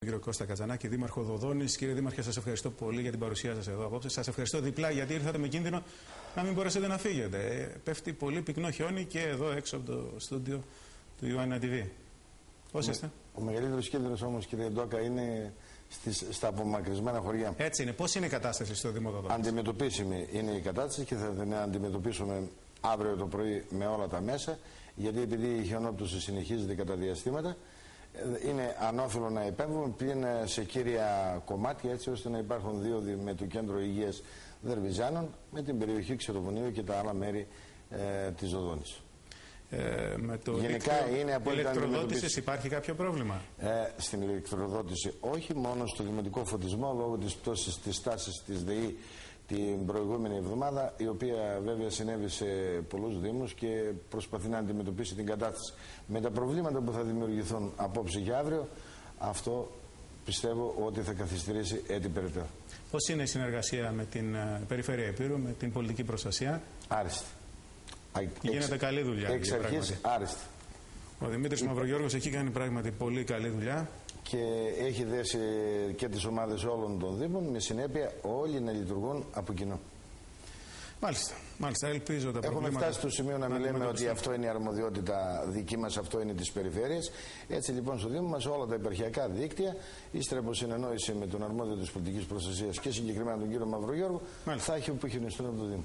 Κύριο Κώστα Κατζανάκη, Δήμαρχο Δοδόνης. Κύριε Δήμαρχε, σας ευχαριστώ πολύ για την παρουσία σας εδώ απόψε. Σας ευχαριστώ διπλά γιατί ήρθατε με κίνδυνο να μην μπορέσετε να φύγετε. Πέφτει πολύ πυκνό χιόνι και εδώ έξω από το στούντιο του Ιωάννα TV. Πώς είστε? Ο μεγαλύτερος κίνδυνος όμως, κύριε Ντόκα, είναι στα απομακρυσμένα χωριά. Έτσι είναι. Πώς είναι η κατάσταση στο Δήμο Δοδόνης? Αντιμετωπίσιμη είναι η κατάσταση και θα την αντιμετωπίσουμε αύριο το πρωί με όλα τα μέσα, γιατί επειδή η χιονόπτωση συνεχίζεται κατά διαστήματα, είναι ανώφελο να επέμβουμε πλην σε κύρια κομμάτια, έτσι ώστε να υπάρχουν δίωδοι με το Κέντρο Υγείας Δερβιζάνων, με την περιοχή Ξεροβουνίου και τα άλλα μέρη της Δοδόνης. Με το γενικά είναι απόλυτα ηλεκτροδότησης υπάρχει κάποιο πρόβλημα? Στην ηλεκτροδότηση όχι, μόνο στο δημοτικό φωτισμό λόγω της πτώσης της τάσης της ΔΕΗ την προηγούμενη εβδομάδα, η οποία βέβαια συνέβη σε πολλούς δήμους και προσπαθεί να αντιμετωπίσει την κατάσταση. Με τα προβλήματα που θα δημιουργηθούν απόψε και αύριο, αυτό πιστεύω ότι θα καθυστερήσει έτσι περαιτέρω. Πώς είναι η συνεργασία με την Περιφέρεια Epείρου, με την πολιτική προστασία? Άριστη. Γίνεται καλή δουλειά. Εξ αρχής άριστη. Ο Δημήτρης Μαυρογιώργος εκεί κάνει πράγματι πολύ καλή δουλειά. Και έχει δέσει και τις ομάδες όλων των Δήμων, με συνέπεια όλοι να λειτουργούν από κοινό. Μάλιστα, μάλιστα. Ελπίζω τα προβλήματα. Έχουμε φτάσει στο σημείο να μιλάμε ότι αυτό είναι η αρμοδιότητα δική μας, αυτό είναι της περιφέρειας. Έτσι λοιπόν στο Δήμο μας όλα τα επαρχιακά δίκτυα, ύστερα από συνεννόηση με τον αρμόδιο της πολιτικής προστασίας και συγκεκριμένα τον κύριο Μαυρογιώργο, θα έχει αποχαιρετιστούν από το Δήμο.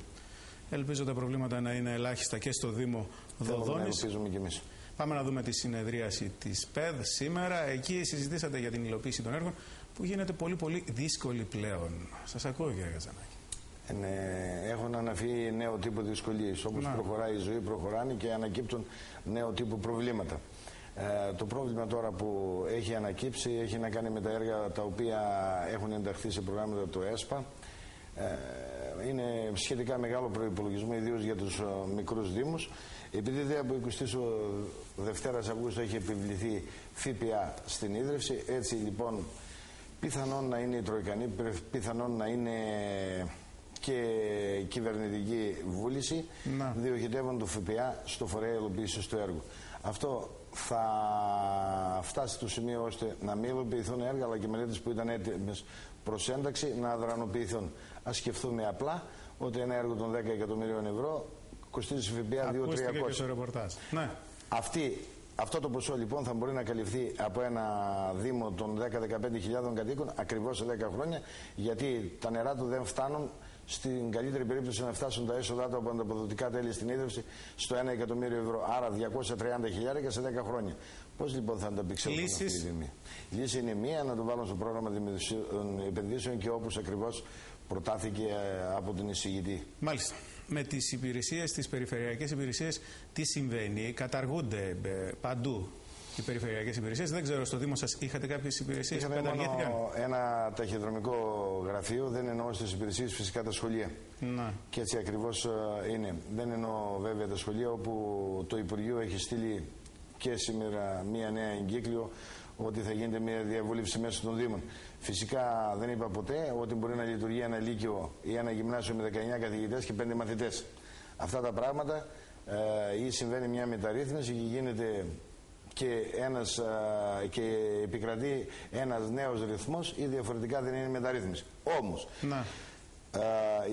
Ελπίζω τα προβλήματα να είναι ελάχιστα και στο Δήμο Δοδόνης. Ελπίζουμε κι εμείς. Πάμε να δούμε τη συνεδρίαση της ΠΕΔ σήμερα. Εκεί συζητήσατε για την υλοποίηση των έργων που γίνεται πολύ δύσκολη πλέον. Σας ακούω, κύριε Κατζανάκη. Έχουν αναφύγει νέο τύπο δυσκολίες. Όπως προχωράει η ζωή, προχωράνε και ανακύπτουν νέο τύπο προβλήματα. Το πρόβλημα τώρα που έχει ανακύψει έχει να κάνει με τα έργα τα οποία έχουν ενταχθεί σε προγράμματα του ΕΣΠΑ. Είναι σχετικά μεγάλο προϋπολογισμό, ιδίως για τους μικρούς δήμους. Επειδή δε από 22 Αυγούστου έχει επιβληθεί ΦΠΑ στην ίδρυυση, έτσι λοιπόν πιθανόν να είναι η Τροϊκανή, πιθανόν να είναι και κυβερνητική βούληση, διοχετεύουν το ΦΠΑ στο φορέα υλοποίησης του έργου. Αυτό θα φτάσει στο σημείο ώστε να μην υλοποιηθούν έργα, αλλά και μελέτες που ήταν έτοιμες προς ένταξη να αδρανοποιηθούν. Ας σκεφτούμε απλά ότι ένα έργο των 10 εκατομμυρίων ευρώ κοστίζει ΦΠΑ 2.300. Ναι. Αυτό το ποσό λοιπόν θα μπορεί να καλυφθεί από ένα Δήμο των 10-15 κατοίκων ακριβώς σε 10 χρόνια, γιατί τα νερά του δεν φτάνουν, στην καλύτερη περίπτωση να φτάσουν τα έσοδά του από ανταποδοτικά τέλη στην ίδρυυση στο 1 εκατομμύριο ευρώ. Άρα 230.000 σε 10 χρόνια. Πώς λοιπόν θα ανταπεξέλθουν αυτή τη τιμή? Η λύση είναι μία, να το βάλουν στο πρόγραμμα επενδύσεων και όπως ακριβώς προτάθηκε από τον εισηγητή. Μάλιστα. Με τις υπηρεσίες, τις περιφερειακές υπηρεσίες, τι συμβαίνει? Καταργούνται παντού οι περιφερειακές υπηρεσίες. Δεν ξέρω, στο Δήμο σας είχατε κάποιες υπηρεσίες που καταργήθηκαν? Μόνο ένα ταχυδρομικό γραφείο, δεν εννοώ στις υπηρεσίες φυσικά τα σχολεία. Να. Και έτσι ακριβώς είναι. Δεν εννοώ βέβαια τα σχολεία, όπου το Υπουργείο έχει στείλει και σήμερα μία νέα εγκύκλιο ότι θα γίνεται μια διαβούλευση μέσω των Δήμων. Φυσικά δεν είπα ποτέ ότι μπορεί να λειτουργεί ένα λύκειο ή ένα γυμνάσιο με 19 καθηγητές και 5 μαθητές. Αυτά τα πράγματα ή συμβαίνει μια μεταρρύθμιση και γίνεται και επικρατεί ένας νέος ρυθμός, ή διαφορετικά δεν είναι μεταρρύθμιση. Όμως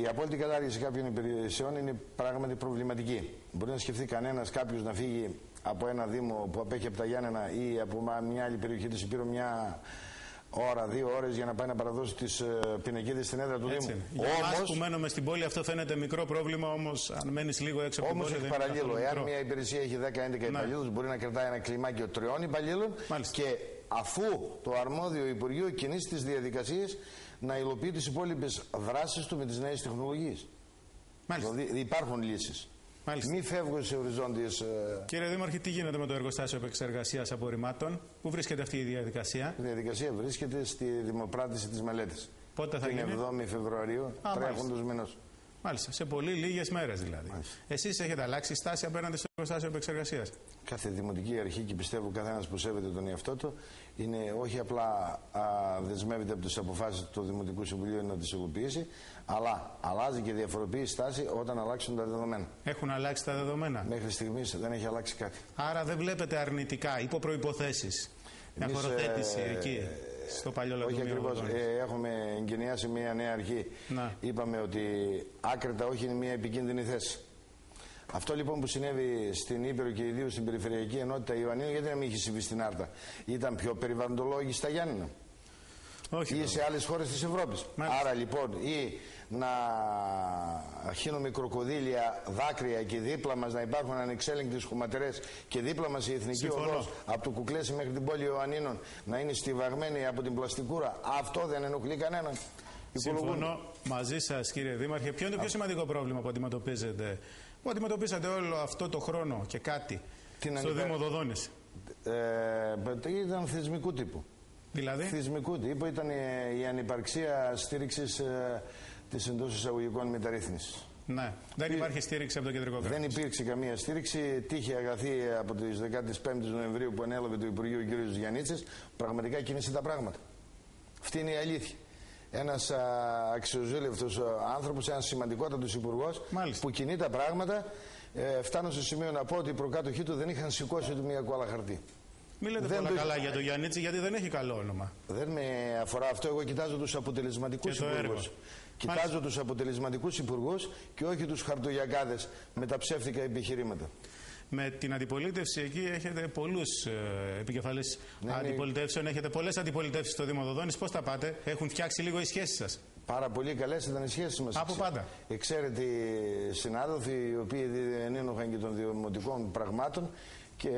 η απόλυτη κατάργηση κάποιων υπηρεσιών είναι πράγματι προβληματική. Μπορεί να σκεφτεί κάποιος να φύγει από ένα Δήμο που απέχει από τα Γιάννενα ή από μια άλλη περιοχή της Epείρου μια ώρα, 2 ώρες για να πάει να παραδώσει τις πινακίδες στην έδρα του Δήμου. Για εμάς που μένουμε στην πόλη αυτό φαίνεται μικρό πρόβλημα, όμως αν μένεις λίγο έξω από την πόλη. Όμως παραλλήλω, εάν μια υπηρεσία έχει 10-11 υπαλλήλους, μπορεί να κρατάει ένα κλιμάκιο 3 υπαλλήλων και αφού το αρμόδιο Υπουργείο κινήσει τις διαδικασίες να υλοποιεί τις υπόλοιπες δράσεις του με τις νέες τεχνολογίες. Δηλαδή υπάρχουν λύσεις. Μάλιστα. Μη φεύγουν σε οριζόντιες. Κύριε Δήμαρχε, τι γίνεται με το εργοστάσιο επεξεργασίας απορριμμάτων? Πού βρίσκεται αυτή η διαδικασία? Η διαδικασία βρίσκεται στη δημοπράτηση της μελέτης. Πότε θα γίνει? Την 7η Φεβρουαρίου, τρέχοντος μηνός. Μάλιστα. Σε πολύ λίγες μέρες δηλαδή. Εσείς έχετε αλλάξει στάση απέναντι στο εργοστάσιο επεξεργασίας? Κάθε δημοτική αρχή, και πιστεύω καθένας που σέβεται τον εαυτό του, είναι όχι απλά δεσμεύεται από τις αποφάσεις του Δημοτικού Συμβουλίου να τις υλοποιήσει, αλλά αλλάζει και διαφοροποιεί στάση όταν αλλάξουν τα δεδομένα. Έχουν αλλάξει τα δεδομένα? Μέχρι στιγμής δεν έχει αλλάξει κάτι. Άρα δεν βλέπετε αρνητικά, υπό προϋποθέσεις, μια χωροθέτηση εκεί? στο παλιό λατομείο. Όχι ακριβώς. Έχουμε εγκαινιάσει μια νέα αρχή. Είπαμε ότι άκρητα όχι είναι μια επικίνδυνη θέση. Αυτό λοιπόν που συνέβη στην Ήπειρο και ιδίως στην Περιφερειακή Ενότητα Ιωαννίνων, γιατί να μην είχε συμβεί στην Άρτα? Ήταν πιο περιβαλλοντολόγοι στα Γιάννηνα. Όχι, ή σε άλλες χώρες της Ευρώπης. Άρα λοιπόν, ή να χύνουμε κροκοδίλια δάκρυα και δίπλα μας να υπάρχουν ανεξέλεγκτες χωματερές και δίπλα μας η εθνική οδός από το Κουκλέσι μέχρι την πόλη Ιωαννίνων να είναι στιβαγμένη από την πλαστικούρα. Αυτό δεν ενοχλεί κανέναν? Συμφωνώ μαζί σας, κύριε Δήμαρχε. Ποιο είναι το πιο σημαντικό πρόβλημα που αντιμετωπίζετε, που αντιμετωπίσατε όλο αυτό το χρόνο και κάτι στο Δήμο Δοδόνης? Ήταν θεσμικού τύπου. Δηλαδή? Θεσμικού τύπου ήταν η ανυπαρξία στήριξης της εντός εισαγωγικών μεταρρύθμισης. Ναι, δεν υπάρχει στήριξη από το κεντρικό κράτος. Δεν υπήρξε καμία στήριξη. Τύχη αγαθή από τις 15 Νοεμβρίου που ανέλαβε το Υπουργείο ο κ. Γιαννίτσης, πραγματικά κίνησε τα πράγματα. Αυτή είναι η αλήθεια. Ένας αξιοζήλευτος άνθρωπος, ένας σημαντικότατος υπουργός που κινεί τα πράγματα. Φτάνω στο σημείο να πω ότι οι προκάτοχοί του δεν είχαν σηκώσει ούτε μία κόλλα χαρτί. Μην λέτε πολλά καλά για τον Γιαννίτση, γιατί δεν έχει καλό όνομα. Δεν με αφορά αυτό. Εγώ κοιτάζω τους αποτελεσματικούς υπουργούς. Κοιτάζω τους αποτελεσματικούς υπουργούς και όχι τους χαρτογιακάδες με τα ψεύτικα επιχειρήματα. Με την αντιπολίτευση εκεί έχετε πολλούς επικεφαλείς αντιπολιτεύσεων, έχετε πολλές αντιπολιτεύσεις στο Δήμο Δοδόνης. Πώς τα πάτε? Έχουν φτιάξει λίγο οι σχέσεις σας? Πάρα πολύ καλές ήταν οι σχέσεις μας. Από πάντα. Εξαίρετοι συνάδελφοι, οι οποίοι δεν ένοχαν και των δημοτικών πραγμάτων. Και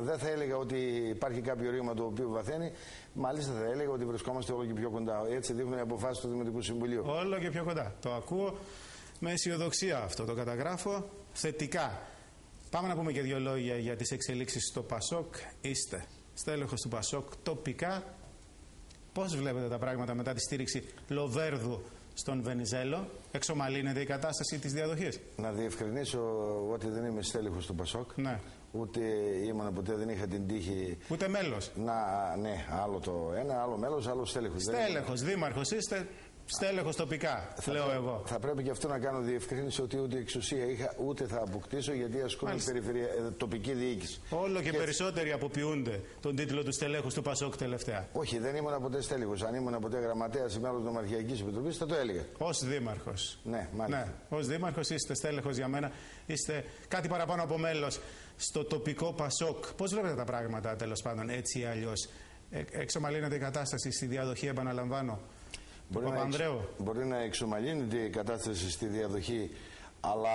δεν θα έλεγα ότι υπάρχει κάποιο ρήγμα το οποίο βαθαίνει. Μάλιστα θα έλεγα ότι βρισκόμαστε όλο και πιο κοντά. Έτσι δείχνουν οι αποφάσεις του Δημοτικού Συμβουλίου. Όλο και πιο κοντά. Το ακούω με αισιοδοξία αυτό. Το καταγράφω θετικά. Πάμε να πούμε και δύο λόγια για τις εξελίξεις στο Πασόκ. Είστε στέλεχος του Πασόκ τοπικά. Πώς βλέπετε τα πράγματα μετά τη στήριξη Λοβέρδου στον Βενιζέλο? Εξομαλύνεται η κατάσταση της διαδοχής? Να διευκρινίσω ότι δεν είμαι στέλεχος του Πασόκ. Ναι. Ούτε ήμουν ποτέ, δεν είχα την τύχη. Ούτε μέλος. Ναι, άλλο το ένα, άλλο μέλος, άλλο στέλεχος. Στέλεχος, δήμαρχος είστε. Στέλεχος τοπικά, λέω εγώ. Θα πρέπει και αυτό να κάνω διευκρίνηση ότι ούτε εξουσία είχα, ούτε θα αποκτήσω, γιατί ασκούμε τοπική διοίκηση. Όλο και περισσότεροι αποποιούνται τον τίτλο του στελέχους του Πασόκ τελευταία. Όχι, δεν ήμουν ποτέ στέλεχος. Αν ήμουν ποτέ γραμματέας ή μέλος Νομαρχιακής Επιτροπής, θα το έλεγα. Ως δήμαρχος. Ναι, μάλιστα. Ναι, ως δήμαρχος είστε στέλεχος για μένα. Είστε κάτι παραπάνω από μέλος στο τοπικό Πασόκ. Πώς βλέπετε τα πράγματα, τέλος πάντων, έτσι ή αλλιώς? Εξομαλύνεται η κατάσταση στη διαδοχή, επαναλαμβάνω. Μπορεί να εξομαλύνεται η κατάσταση στη διαδοχή, αλλά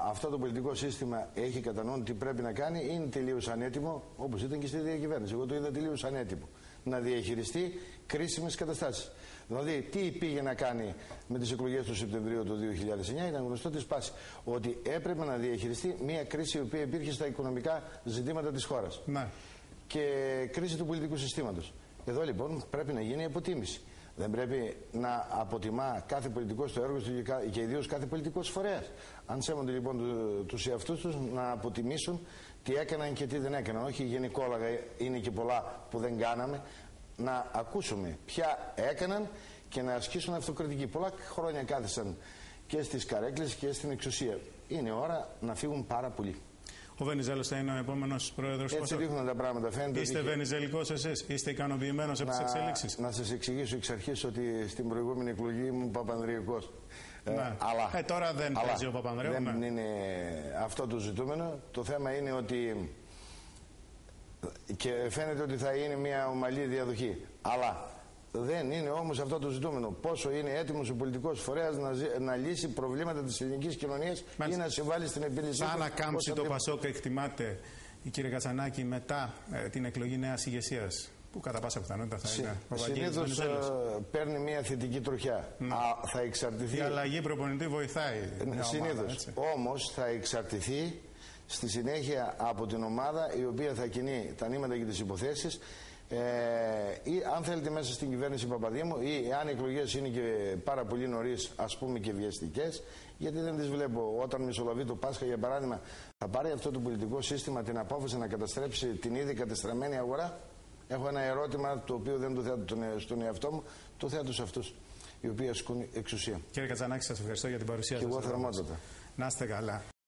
αυτό το πολιτικό σύστημα έχει κατά νου τι πρέπει να κάνει. Είναι τελείως ανέτοιμο, όπως ήταν και στη διακυβέρνηση. Εγώ το είδα τελείως ανέτοιμο. Να διαχειριστεί κρίσιμες καταστάσεις. Δηλαδή, τι πήγε να κάνει με τις εκλογές του Σεπτεμβρίου του 2009, ήταν γνωστό τη σπάση. Ότι έπρεπε να διαχειριστεί μια κρίση η οποία υπήρχε στα οικονομικά ζητήματα της χώρας. Ναι. Και κρίση του πολιτικού συστήματος. Εδώ λοιπόν πρέπει να γίνει αποτίμηση. Δεν πρέπει να αποτιμά κάθε πολιτικός το έργο του και ιδίως κάθε πολιτικός φορέας. Αν σέβονται λοιπόν τους εαυτούς τους, να αποτιμήσουν τι έκαναν και τι δεν έκαναν. Όχι γενικόλογα, είναι και πολλά που δεν κάναμε. Να ακούσουμε ποια έκαναν και να ασκήσουν αυτοκριτική. Πολλά χρόνια κάθισαν και στις καρέκλες και στην εξουσία. Είναι ώρα να φύγουν πάρα πολύ. Ο Βενιζέλος θα είναι ο επόμενος πρόεδρος? Έτσι δείχνουν τα πράγματα. Φαίνεται είστε βενιζελικός εσείς? Είστε ικανοποιημένος από τις εξελίξεις? Να σας εξηγήσω εξ αρχής ότι στην προηγούμενη εκλογή ήμουν Παπανδρεϊκός. Ναι. Τώρα δεν παίζει ο Παπανδρέου. Δεν είναι αυτό το ζητούμενο. Το θέμα είναι ότι και φαίνεται ότι θα είναι μια ομαλή διαδοχή. Αλλά δεν είναι όμως αυτό το ζητούμενο. Πόσο είναι έτοιμος ο πολιτικός φορέας να λύσει προβλήματα της ελληνικής κοινωνίας ή να συμβάλλει στην επίλυση. Θα ανακάμψει το Πασόκ, εκτιμάτε, κύριε Κατσανάκη, μετά την εκλογή νέας ηγεσίας, που κατά πάσα πιθανότητα θα είναι συνήθως παίρνει μια θετική τροχιά. Θα εξαρτηθεί. Η αλλαγή προπονητή βοηθάει. Συνήθως. Όμως θα εξαρτηθεί στη συνέχεια από την ομάδα η οποία θα κινεί τα νήματα και τις υποθέσεις. Ή αν θέλετε μέσα στην κυβέρνηση Παπαδήμου, ή αν οι εκλογές είναι και πάρα πολύ νωρίς, ας πούμε, και βιαστικές, γιατί δεν τις βλέπω. Όταν μεσολαβεί το Πάσχα, για παράδειγμα, θα πάρει αυτό το πολιτικό σύστημα την απόφαση να καταστρέψει την ήδη κατεστραμμένη αγορά? Έχω ένα ερώτημα το οποίο δεν το θέτω στον εαυτό μου, το θέτω σε αυτούς οι οποίοι ασκούν εξουσία. Κύριε Κατσανάκη, σας ευχαριστώ για την παρουσία σας. Και εγώ θερμότατα. Να είστε καλά.